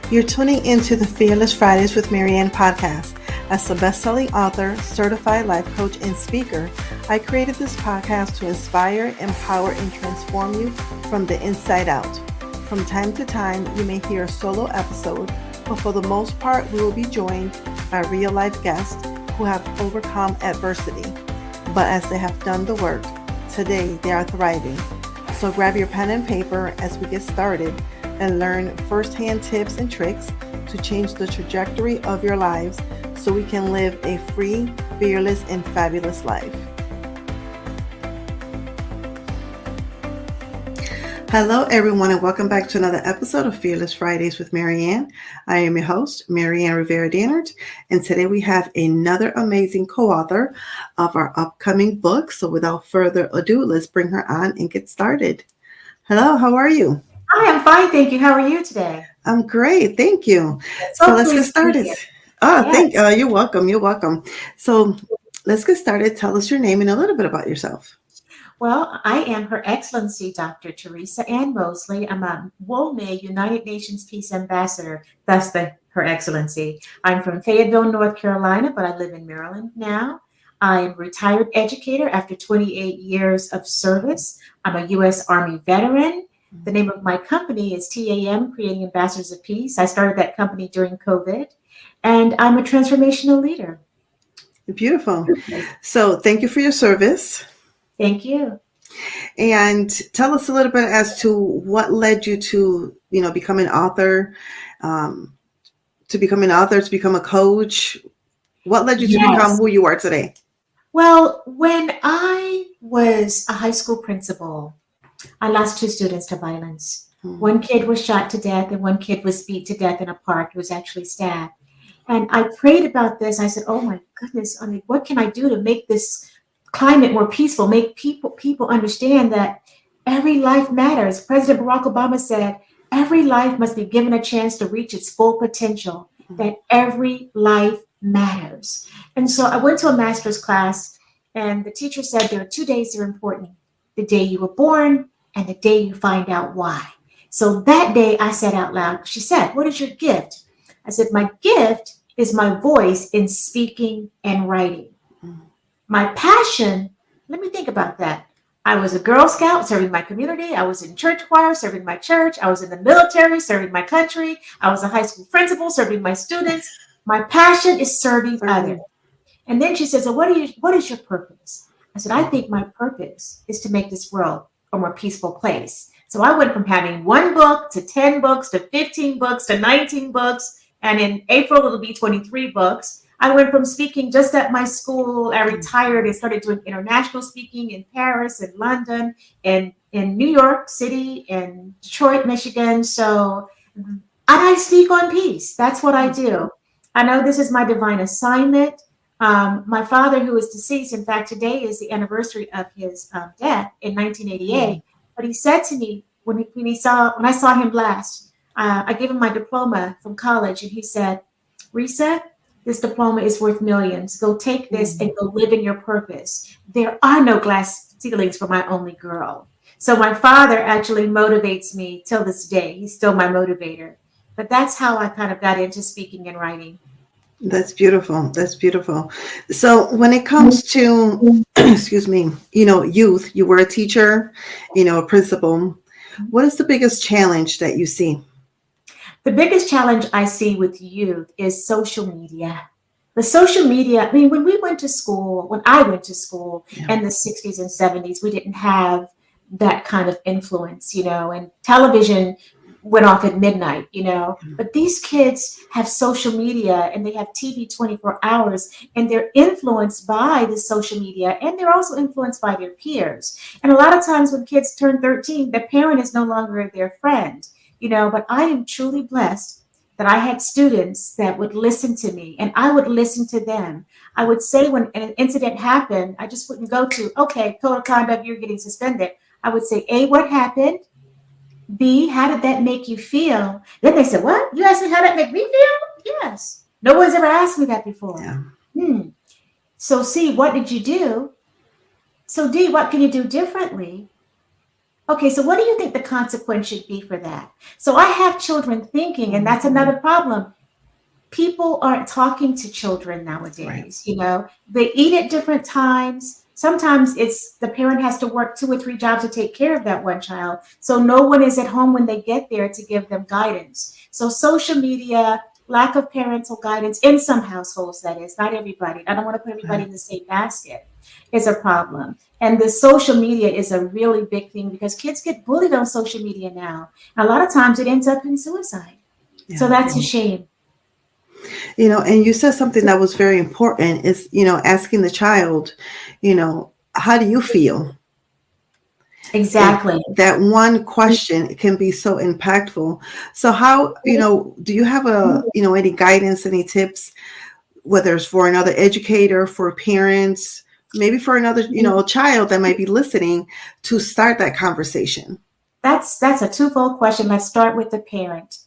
You're tuning into the Fearless Fridays with Maryann podcast. As a best-selling author, certified life coach, and speaker, I created this podcast to inspire, empower, and transform you from the inside out. From time to time, you may hear a solo episode, but for the most part, we will be joined by real-life guests who have overcome adversity. But as they have done the work, today they are thriving. So grab your pen and paper as we get started and learn firsthand tips and tricks to change the trajectory of your lives so we can live a free, fearless, and fabulous life. Hello, everyone, and welcome back to another episode of Fearless Fridays with Maryann. I am your host, Maryann Rivera-Dannert, and today we have another amazing co-author of our upcoming book. So without further ado, let's bring her on and get started. Hello, how are you? Hi, I'm fine, thank you. How are you today? I'm great, thank you. So let's get started. You're welcome. You're welcome. So let's get started. Tell us your name and a little bit about yourself. Well, I am Her Excellency Dr. Theresa Moseley. I'm a WOMA, United Nations Peace Ambassador. That's Her Excellency. I'm from Fayetteville, North Carolina, but I live in Maryland now. I'm a retired educator after 28 years of service. I'm a U.S. Army veteran. The name of my company is TAM, Creating Ambassadors of Peace. I started that company during COVID, and I'm a transformational leader. Beautiful. So thank you for your service. Thank you. And tell us a little bit as to what led you to, become an author, to become a coach. What led you to become who you are today? Well, when I was a high school principal, I lost 2 students to violence. One kid was shot to death and one kid was beat to death in a park. It was actually stabbed. And I prayed about this. I said, oh my goodness, what can I do to make this climate more peaceful, make people understand that every life matters. President Barack Obama said, every life must be given a chance to reach its full potential, that every life matters. And so I went to a master's class and the teacher said, there are 2 days that are important. The day you were born and the day you find out why. So that day I said out loud, she said, what is your gift? I said, my gift is my voice in speaking and writing. My passion, let me think about that. I was a Girl Scout serving my community. I was in church choir serving my church. I was in the military serving my country. I was a high school principal serving my students. My passion is serving others. And then she says, so what is your purpose? I said, I think my purpose is to make this world a more peaceful place. So I went from having 1 book to 10 books to 15 books to 19 books. And in April, it'll be 23 books. I went from speaking just at my school. I retired and started doing international speaking in Paris and London and in New York City and Detroit, Michigan. So I speak on peace. That's what I do. I know this is my divine assignment. My father, who is deceased, in fact, today is the anniversary of his death in 1988. But he said to me when I saw him last, I gave him my diploma from college, and he said, Risa, this diploma is worth millions. Go take this and go live in your purpose. There are no glass ceilings for my only girl. So my father actually motivates me till this day. He's still my motivator. But that's how I kind of got into speaking and writing. That's beautiful. That's beautiful. So when it comes to, youth, you were a teacher, a principal. What is the biggest challenge that you see? The biggest challenge I see with youth is social media. The social media, when I went to school in the 60s and 70s, we didn't have that kind of influence, and television went off at midnight, but these kids have social media and they have TV 24 hours and they're influenced by the social media and they're also influenced by their peers. And a lot of times when kids turn 13, the parent is no longer their friend, but I am truly blessed that I had students that would listen to me and I would listen to them. I would say when an incident happened, I just wouldn't go to, okay, code of conduct, you're getting suspended. I would say, A, what happened? B, how did that make you feel? Then they said, what? You asked me how that made me feel? Yes. No one's ever asked me that before. Yeah. So C, what did you do? So D, what can you do differently? Okay, so what do you think the consequence should be for that? So I have children thinking, and that's another problem. People aren't talking to children Right. nowadays. They eat at different times. Sometimes it's the parent has to work 2 or 3 jobs to take care of that one child. So no one is at home when they get there to give them guidance. So social media, lack of parental guidance in some households, that is, not everybody. I don't want to put everybody in the same basket, is a problem. And the social media is a really big thing because kids get bullied on social media now. A lot of times it ends up in suicide. So Yeah. that's a shame. And you said something that was very important is, asking the child, how do you feel? And Exactly. that one question can be so impactful. So how, do you have any guidance, any tips, whether it's for another educator, for parents, maybe for another, child that might be listening to start that conversation? That's a twofold question. Let's start with the parent.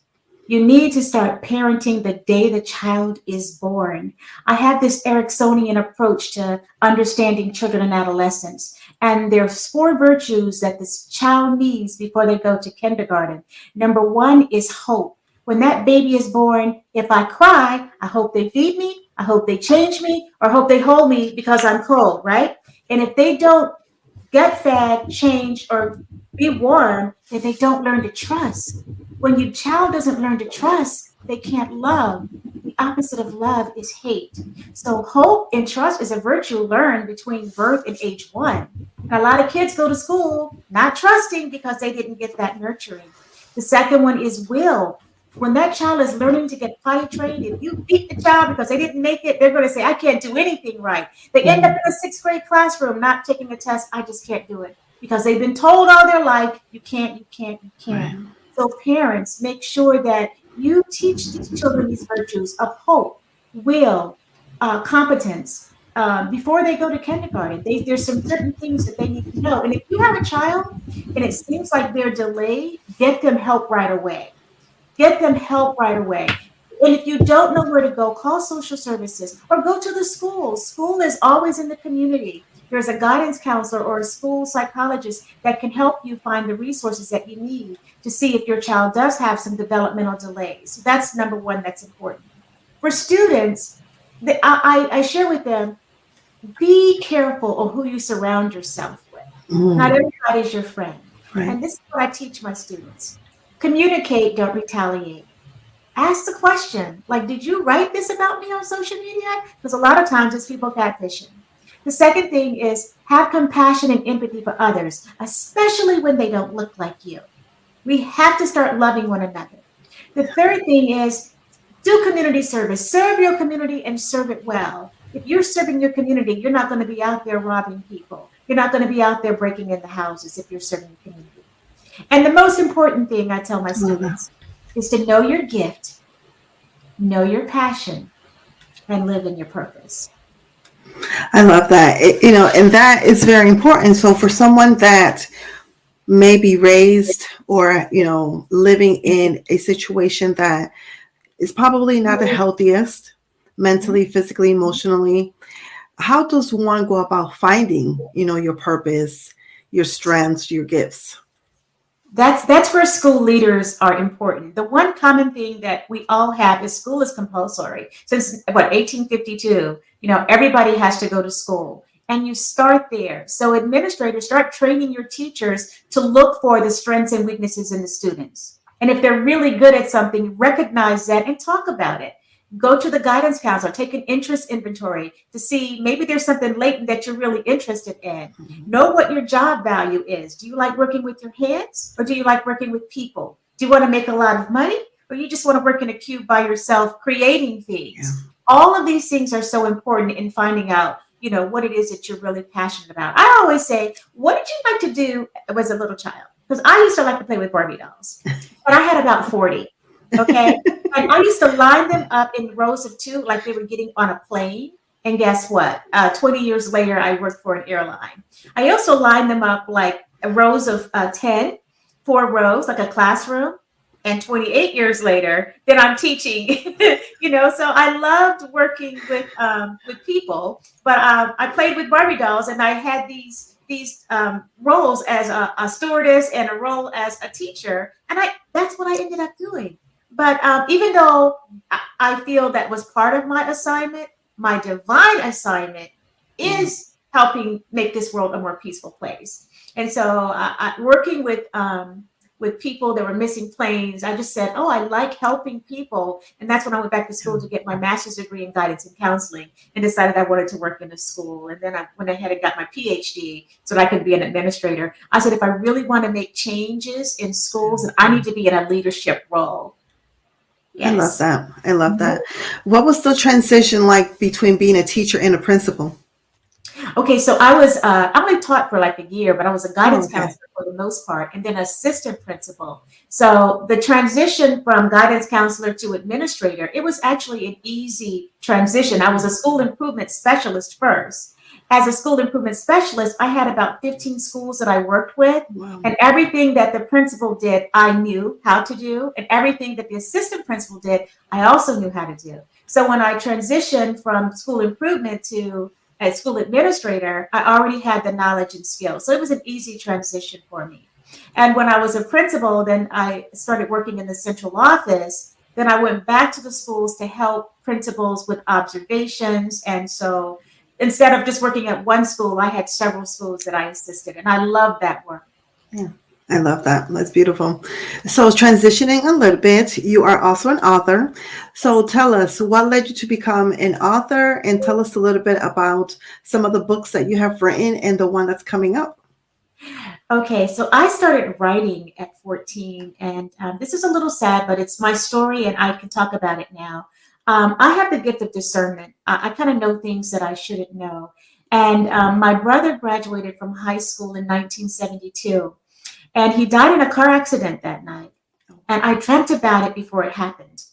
You need to start parenting the day the child is born. I have this Ericksonian approach to understanding children and adolescents. And there's 4 virtues that this child needs before they go to kindergarten. Number 1 is hope. When that baby is born, if I cry, I hope they feed me, I hope they change me, or I hope they hold me because I'm cold, right? And if they don't get fed, change, or be warm, then they don't learn to trust. When your child doesn't learn to trust, they can't love. The opposite of love is hate. So hope and trust is a virtue learned between birth and age 1. And a lot of kids go to school not trusting because they didn't get that nurturing. The second one is will. When that child is learning to get potty trained, if you beat the child because they didn't make it, they're going to say, I can't do anything right. They end up in a 6th grade classroom not taking a test. I just can't do it because they've been told all their life, you can't, you can't, you can't. Right. So parents, make sure that you teach these children these virtues of hope, will, competence before they go to kindergarten. There's some certain things that they need to know. And if you have a child and it seems like they're delayed, get them help right away. Get them help right away. And if you don't know where to go, call social services or go to the school. School is always in the community. There's a guidance counselor or a school psychologist that can help you find the resources that you need to see if your child does have some developmental delays. So that's number 1 that's important. For students, I share with them, be careful of who you surround yourself with. Not everybody's your friend. Right. And this is what I teach my students. Communicate, don't retaliate. Ask the question, like, did you write this about me on social media? Because a lot of times it's people catfishing. The second thing is have compassion and empathy for others, especially when they don't look like you. We have to start loving one another. The third thing is do community service. Serve your community and serve it well. If you're serving your community, you're not going to be out there robbing people. You're not going to be out there breaking into houses if you're serving the community. And the most important thing I tell my students is to know your gift, know your passion, and live in your purpose. I love that. And that is very important. So for someone that may be raised or, living in a situation that is probably not the healthiest mentally, physically, emotionally, how does one go about finding, your purpose, your strengths, your gifts? That's where school leaders are important. The one common thing that we all have is school is compulsory. Since 1852, everybody has to go to school. And you start there. So administrators, start training your teachers to look for the strengths and weaknesses in the students. And if they're really good at something, recognize that and talk about it. Go to the guidance counselor, take an interest inventory to see maybe there's something latent that you're really interested in. Know what your job value is. Do you like working with your hands or do you like working with people? Do you want to make a lot of money or you just want to work in a cube by yourself creating things? Yeah. All of these things are so important in finding out, what it is that you're really passionate about. I always say, what did you like to do as a little child? Because I used to like to play with Barbie dolls, but I had about 40. Okay. And I used to line them up in rows of 2, like they were getting on a plane. And guess what? 20 years later, I worked for an airline. I also lined them up like rows of 10, 4 rows, like a classroom. And 28 years later, then I'm teaching, so I loved working with people, but I played with Barbie dolls and I had these these roles as a stewardess and a role as a teacher. And that's what I ended up doing. But even though I feel that was part of my assignment, my divine assignment is helping make this world a more peaceful place. And so working with people that were missing planes, I just said, oh, I like helping people. And that's when I went back to school to get my master's degree in guidance and counseling and decided I wanted to work in a school. And then I went ahead and got my PhD so that I could be an administrator. I said, if I really want to make changes in schools, then I need to be in a leadership role. Yes. I love that. I love that. What was the transition like between being a teacher and a principal? Okay, so I only taught for like a year, but I was a guidance counselor for the most part, and then assistant principal. So the transition from guidance counselor to administrator, it was actually an easy transition. I was a school improvement specialist first. As a school improvement specialist, I had about 15 schools that I worked with, and everything that the principal did, I knew how to do, and everything that the assistant principal did, I also knew how to do. So when I transitioned from school improvement to as school administrator, I already had the knowledge and skills. So it was an easy transition for me. And when I was a principal, then I started working in the central office. Then I went back to the schools to help principals with observations. And so instead of just working at one school, I had several schools that I assisted. And I love that work. Yeah. I love that. That's beautiful. So transitioning a little bit, you are also an author. So tell us, what led you to become an author, and tell us a little bit about some of the books that you have written and the one that's coming up. Okay, so I started writing at 14, and this is a little sad, but it's my story and I can talk about it now. I have the gift of discernment. I kind of know things that I shouldn't know. And my brother graduated from high school in 1972. And he died in a car accident that night. And I dreamt about it before it happened.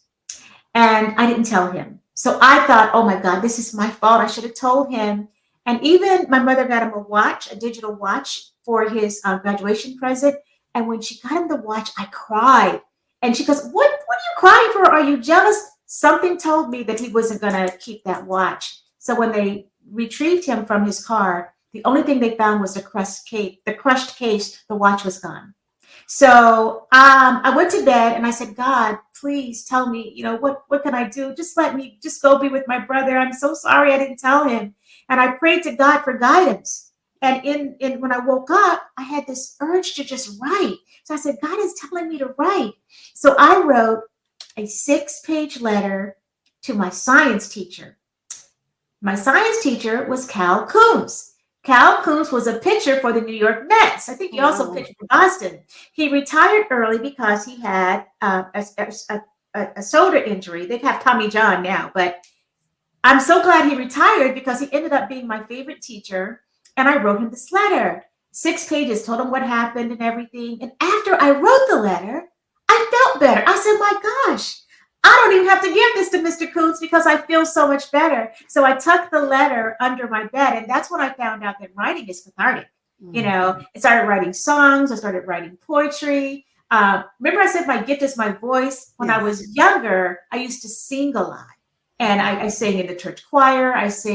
And I didn't tell him. So I thought, oh my God, this is my fault. I should have told him. And even my mother got him a watch, a digital watch for his graduation present. And when she got him the watch, I cried. And she goes, what are you crying for? Are you jealous? Something told me that he wasn't going to keep that watch. So when they retrieved him from his car, the only thing they found was the crushed case. The watch was gone. So I went to bed and I said, God, please tell me, what can I do? Just let me just go be with my brother. I'm so sorry I didn't tell him. And I prayed to God for guidance. And in when I woke up, I had this urge to just write. So I said, God is telling me to write. So I wrote a 6-page letter to my science teacher. My science teacher was Cal Coombs. Cal Coombs was a pitcher for the New York Mets. I think he also pitched for Boston. He retired early because he had a shoulder injury. They have Tommy John now, but I'm so glad he retired because he ended up being my favorite teacher. And I wrote him this letter, 6 pages, told him what happened and everything. And after I wrote the letter, I felt better. I said, my gosh, I don't even have to give this to Mr. Coombs because I feel so much better. So I tucked the letter under my bed. And that's when I found out that writing is cathartic. I started writing songs. I started writing poetry. Remember I said my gift is my voice. When I was younger, I used to sing a lot. And I sang in the church choir. I was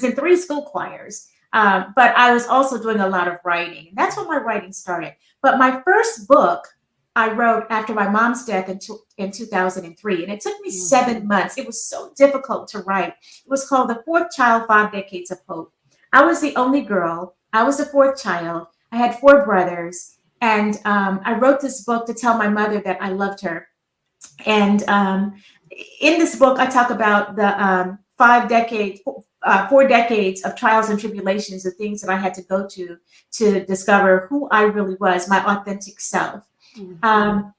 in 3 school choirs. But I was also doing a lot of writing. And that's when my writing started. But my first book I wrote after my mom's death in 2003. And it took me 7 months. It was so difficult to write. It was called The Fourth Child, 5 Decades of Hope. I was the only girl. I was the 4th child. I had 4 brothers. And I wrote this book to tell my mother that I loved her. And in this book, I talk about the 4 decades of trials and tribulations, the things that I had to go to discover who I really was, my authentic self. And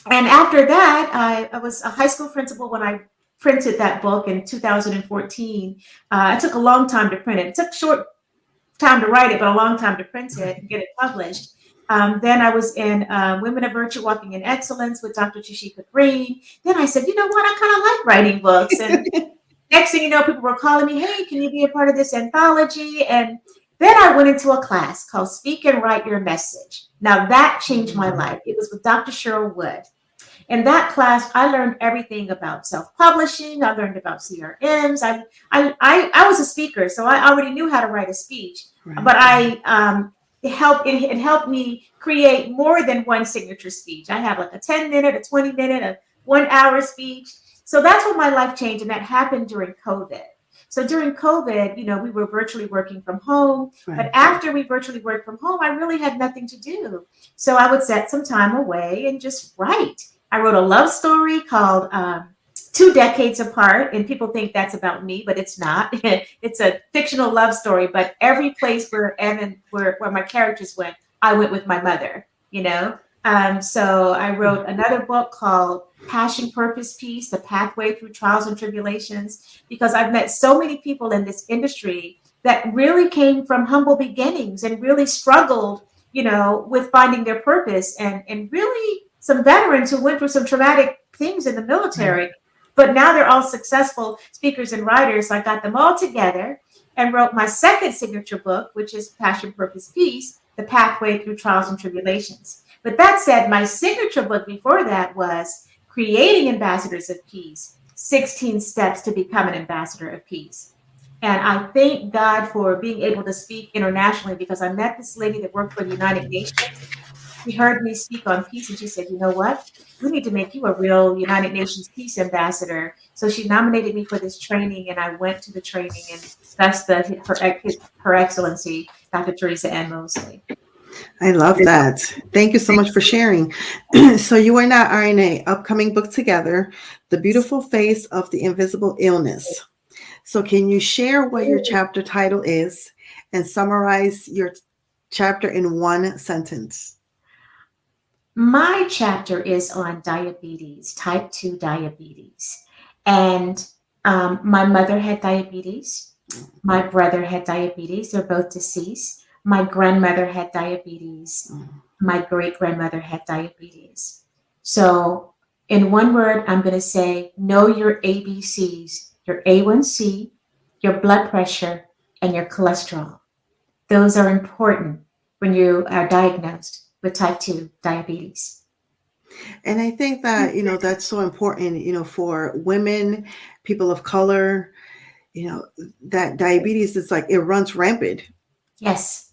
after that, I was a high school principal when I printed that book in 2014. It took a long time to print it. It took a short time to write it, but a long time to print it and get it published. Then I was in Women of Virtue, Walking in Excellence with Dr. Chishika Green. Then I said, you know what? I kind of like writing books. And next thing you know, people were calling me, hey, can you be a part of this anthology? And then I went into a class called Speak and Write Your Message. Now that changed my life. It was with Dr. Cheryl Wood. In that class, I learned everything about self-publishing. I learned about CRMs. I was a speaker, so I already knew how to write a speech. Right. But it helped me create more than one signature speech. I have like a 10-minute, a 20-minute, a 1-hour speech. So that's when my life changed, and that happened during COVID. So during COVID, we were virtually working from home. Right. But after we virtually worked from home, I really had nothing to do. So I would set some time away and just write. I wrote a love story called 2 Decades Apart, and people think that's about me, but it's not. It's a fictional love story, but every place where my characters went, I went with my mother, So I wrote another book called Passion, Purpose, Peace, The Pathway Through Trials and Tribulations, because I've met so many people in this industry that really came from humble beginnings and really struggled, with finding their purpose, and really some veterans who went through some traumatic things in the military. Mm-hmm. But now they're all successful speakers and writers. So I got them all together and wrote my second signature book, which is Passion, Purpose, Peace, The Pathway Through Trials and Tribulations. But that said, my signature book before that was Creating Ambassadors of Peace, 16 Steps to Become an Ambassador of Peace. And I thank God for being able to speak internationally, because I met this lady that worked for the United Nations. She heard me speak on peace, and she said, you know what? We need to make you a real United Nations Peace Ambassador. So she nominated me for this training, and I went to the training, and that's Her Excellency Dr. Theresa A. Moseley. I love that. Thank you so much for sharing. So you and I are in an upcoming book together, The Beautiful Face of the Invisible Illness. So can you share what your chapter title is and summarize your chapter in one sentence? My chapter is on diabetes, type 2 diabetes. And my mother had diabetes. My brother had diabetes. They're both deceased. My grandmother had diabetes. My great-grandmother had diabetes. So in one word, I'm going to say, know your ABCs, your A1C, your blood pressure, and your cholesterol. Those are important when you are diagnosed with type 2 diabetes. And I think that, that's so important, for women, people of color, that diabetes is like, it runs rampant. Yes.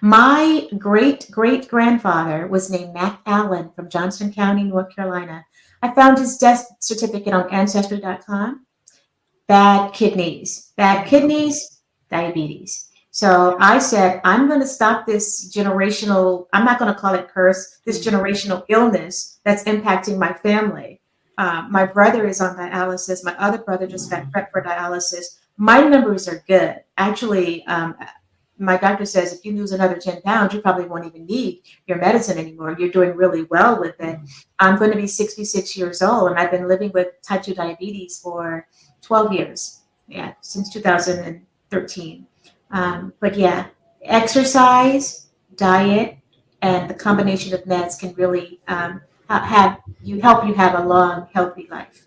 My great-great-grandfather was named Mac Allen from Johnston County, North Carolina. I found his death certificate on Ancestry.com. Bad kidneys, diabetes. So I said, I'm going to stop this generational, I'm not going to call it curse, this generational illness that's impacting my family. My brother is on dialysis. My other brother just got prepped for dialysis. My numbers are good. Actually, my doctor says if you lose another 10 pounds, you probably won't even need your medicine anymore. You're doing really well with it. I'm going to be 66 years old, and I've been living with type 2 diabetes for 12 years. Yeah, since 2013. But yeah, exercise, diet, and the combination of meds can really help you have a long, healthy life.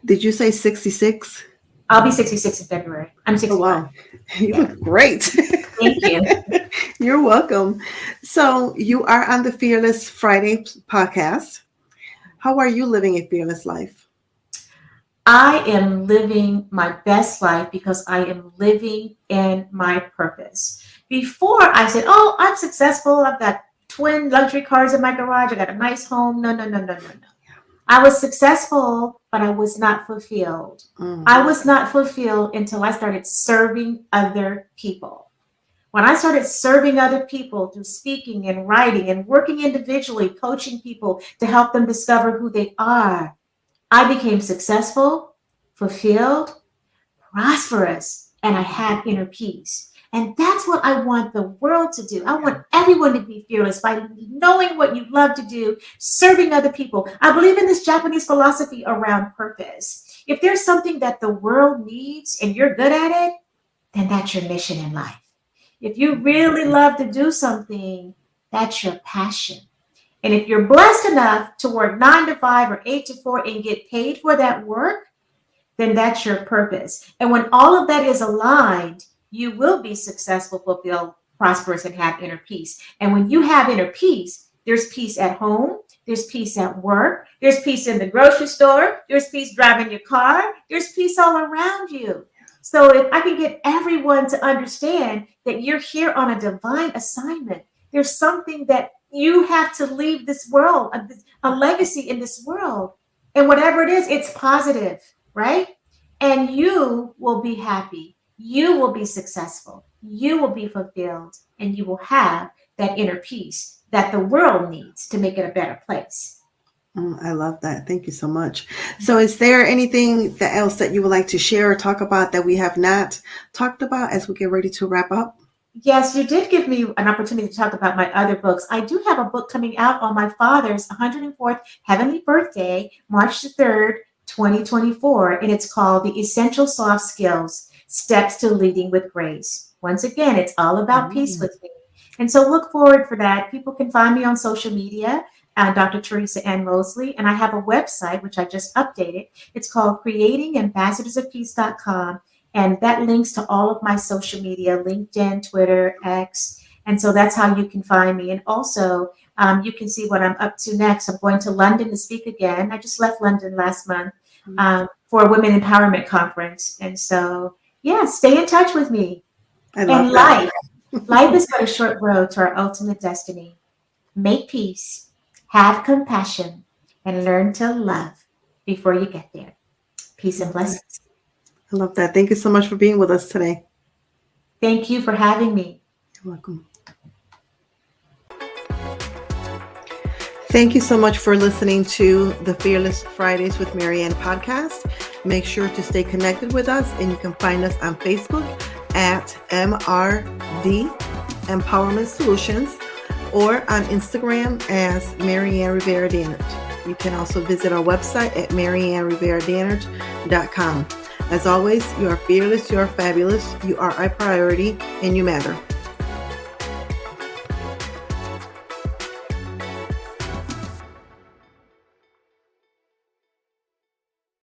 Did you say 66? I'll be 66 in February. I'm 65. Oh, wow. You look great. Thank you. You're welcome. So you are on the Fearless Friday podcast. How are you living a fearless life? I am living my best life because I am living in my purpose. Before I said, oh, I'm successful. I've got twin luxury cars in my garage. I got a nice home. No. I was successful, but I was not fulfilled. I was not fulfilled until I started serving other people. When I started serving other people through speaking and writing and working individually, coaching people to help them discover who they are, I became successful, fulfilled, prosperous, and I had inner peace. And that's what I want the world to do. I want everyone to be fearless by knowing what you love to do, serving other people. I believe in this Japanese philosophy around purpose. If there's something that the world needs and you're good at it, then that's your mission in life. If you really love to do something, that's your passion. And if you're blessed enough to work 9 to 5 or 8 to 4 and get paid for that work, then that's your purpose. And when all of that is aligned, you will be successful, fulfilled, prosperous, and have inner peace. And when you have inner peace, there's peace at home, There's peace at work. There's peace in the grocery store. There's peace driving your car. There's peace all around you. So if I can get everyone to understand that you're here on a divine assignment, there's something that you have to leave this world, a legacy in this world. And whatever it is, it's positive, right? And you will be happy. You will be successful. You will be fulfilled. And you will have that inner peace that the world needs to make it a better place. I love that. Thank you so much. So is there anything else that you would like to share or talk about that we have not talked about as we get ready to wrap up? Yes, you did give me an opportunity to talk about my other books. I do have a book coming out on my father's 104th heavenly birthday, March the 3rd, 2024, and it's called The Essential Soft Skills, Steps to Leading with Grace. Once again, it's all about peace with me. And so look forward for that. People can find me on social media, Dr. Theresa A. Moseley, and I have a website, which I just updated. It's called creatingambassadorsofpeace.com, and that links to all of my social media, LinkedIn, Twitter, X, and so that's how you can find me. And also, you can see what I'm up to next. I'm going to London to speak again. I just left London last month for a Women Empowerment Conference. And so, yeah, stay in touch with me. I love that. Life is but a short road to our ultimate destiny. Make peace, have compassion, and learn to love before you get there. Peace and blessings. I love that. Thank you so much for being with us today. Thank you for having me. You're welcome. Thank you so much for listening to the Fearless Fridays with Maryann podcast. Make sure to stay connected with us, and you can find us on Facebook at MRD Empowerment Solutions or on Instagram as Maryann Rivera Dannert. You can also visit our website at MaryannRiveraDannert.com. As always, you are fearless, you are fabulous, you are a priority, and you matter.